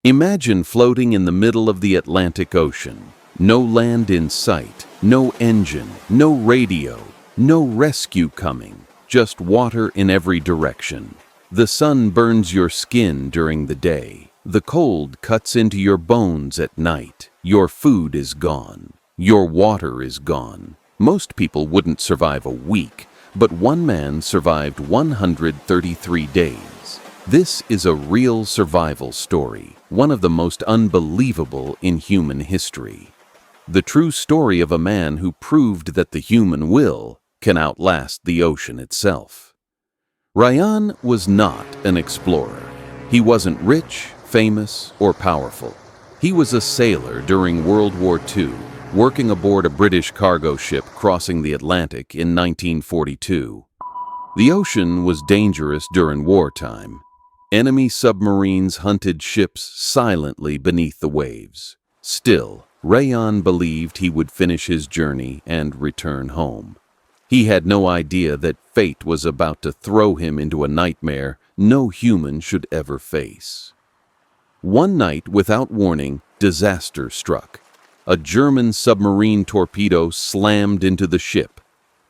Imagine floating in the middle of the Atlantic Ocean. No land in sight, no engine, no radio, no rescue coming, just water in every direction. The sun burns your skin during the day. The cold cuts into your bones at night. Your food is gone. Your water is gone. Most people wouldn't survive a week, but one man survived 133 days. This is a real survival story, one of the most unbelievable in human history. The true story of a man who proved that the human will can outlast the ocean itself. Rayan was not an explorer. He wasn't rich, famous, or powerful. He was a sailor during World War II, working aboard a British cargo ship crossing the Atlantic in 1942. The ocean was dangerous during wartime. Enemy submarines hunted ships silently beneath the waves. Still, Rayan believed he would finish his journey and return home. He had no idea that fate was about to throw him into a nightmare no human should ever face. One night, without warning, disaster struck. A German submarine torpedo slammed into the ship.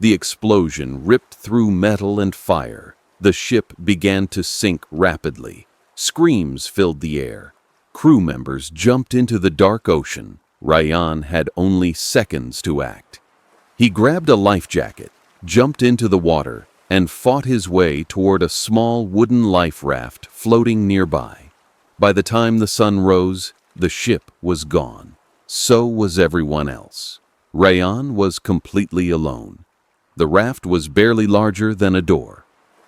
The explosion ripped through metal and fire. The ship began to sink rapidly. Screams filled the air. Crew members jumped into the dark ocean. Rayan had only seconds to act. He grabbed a life jacket, jumped into the water, and fought his way toward a small wooden life raft floating nearby. By the time the sun rose, the ship was gone. So was everyone else. Rayan was completely alone. The raft was barely larger than a door.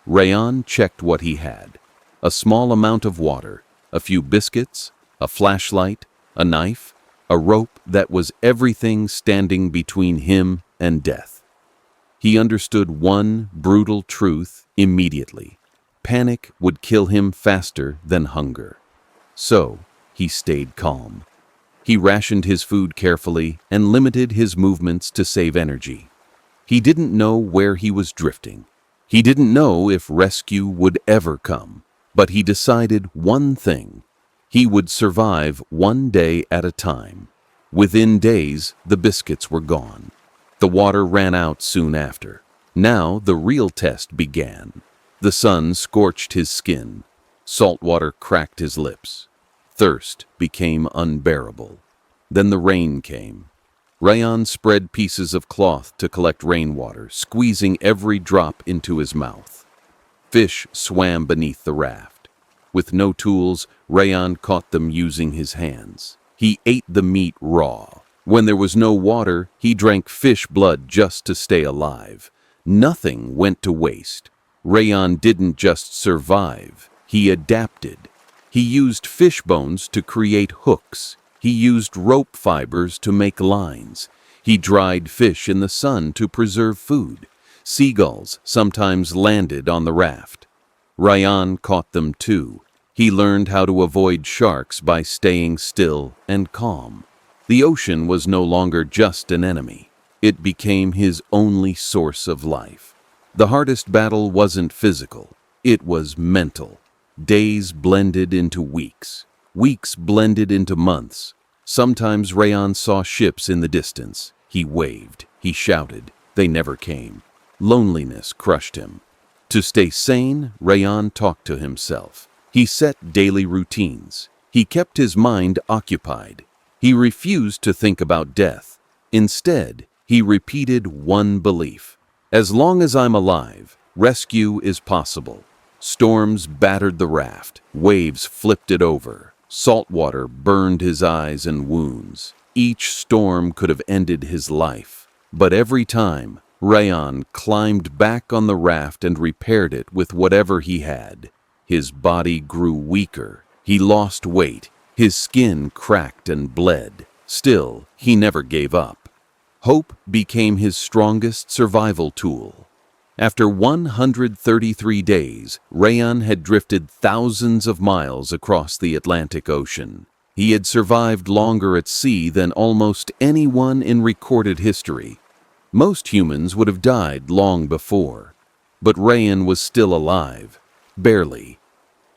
Rayan checked what he had: a small amount of water, a few biscuits, a flashlight, a knife, a rope that was everything standing between him and death. He understood one brutal truth immediately: panic would kill him faster than hunger. So, he stayed calm. He rationed his food carefully and limited his movements to save energy. He didn't know where he was drifting. He didn't know if rescue would ever come, but he decided one thing: he would survive one day at a time. Within days, the biscuits were gone. The water ran out soon after. Now the real test began. The sun scorched his skin. Salt water cracked his lips. Thirst became unbearable. Then the rain came. Rayan spread pieces of cloth to collect rainwater, squeezing every drop into his mouth. Fish swam beneath the raft. With no tools, Rayan caught them using his hands. He ate the meat raw. When there was no water, he drank fish blood just to stay alive. Nothing went to waste. Rayan didn't just survive, he adapted. He used fish bones to create hooks. He used rope fibers to make lines. He dried fish in the sun to preserve food. Seagulls sometimes landed on the raft. Rayan caught them too. He learned how to avoid sharks by staying still and calm. The ocean was no longer just an enemy. It became his only source of life. The hardest battle wasn't physical. It was mental. Days blended into weeks. Weeks blended into months. Sometimes Rayan saw ships in the distance. He waved. He shouted. They never came. Loneliness crushed him. To stay sane, Rayan talked to himself. He set daily routines. He kept his mind occupied. He refused to think about death. Instead, he repeated one belief: as long as I'm alive, rescue is possible. Storms battered the raft. Waves flipped it over. Salt water burned his eyes and wounds. Each storm could have ended his life. But every time, Rayan climbed back on the raft and repaired it with whatever he had. His body grew weaker. He lost weight. His skin cracked and bled. Still, he never gave up. Hope became his strongest survival tool. After 133 days, Rayan had drifted thousands of miles across the Atlantic Ocean. He had survived longer at sea than almost anyone in recorded history. Most humans would have died long before. But Rayan was still alive. Barely.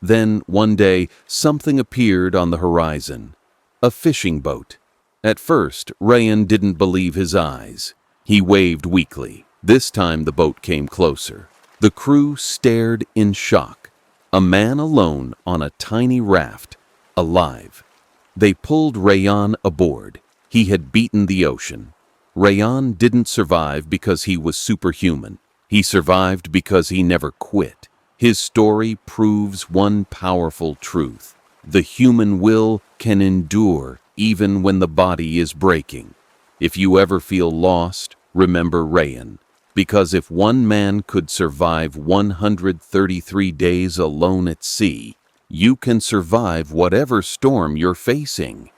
Then, one day, something appeared on the horizon. A fishing boat. At first, Rayan didn't believe his eyes. He waved weakly. This time the boat came closer. The crew stared in shock. A man alone on a tiny raft, alive. They pulled Rayan aboard. He had beaten the ocean. Rayan didn't survive because he was superhuman. He survived because he never quit. His story proves one powerful truth. The human will can endure even when the body is breaking. If you ever feel lost, remember Rayan. Because if one man could survive 133 days alone at sea, you can survive whatever storm you're facing.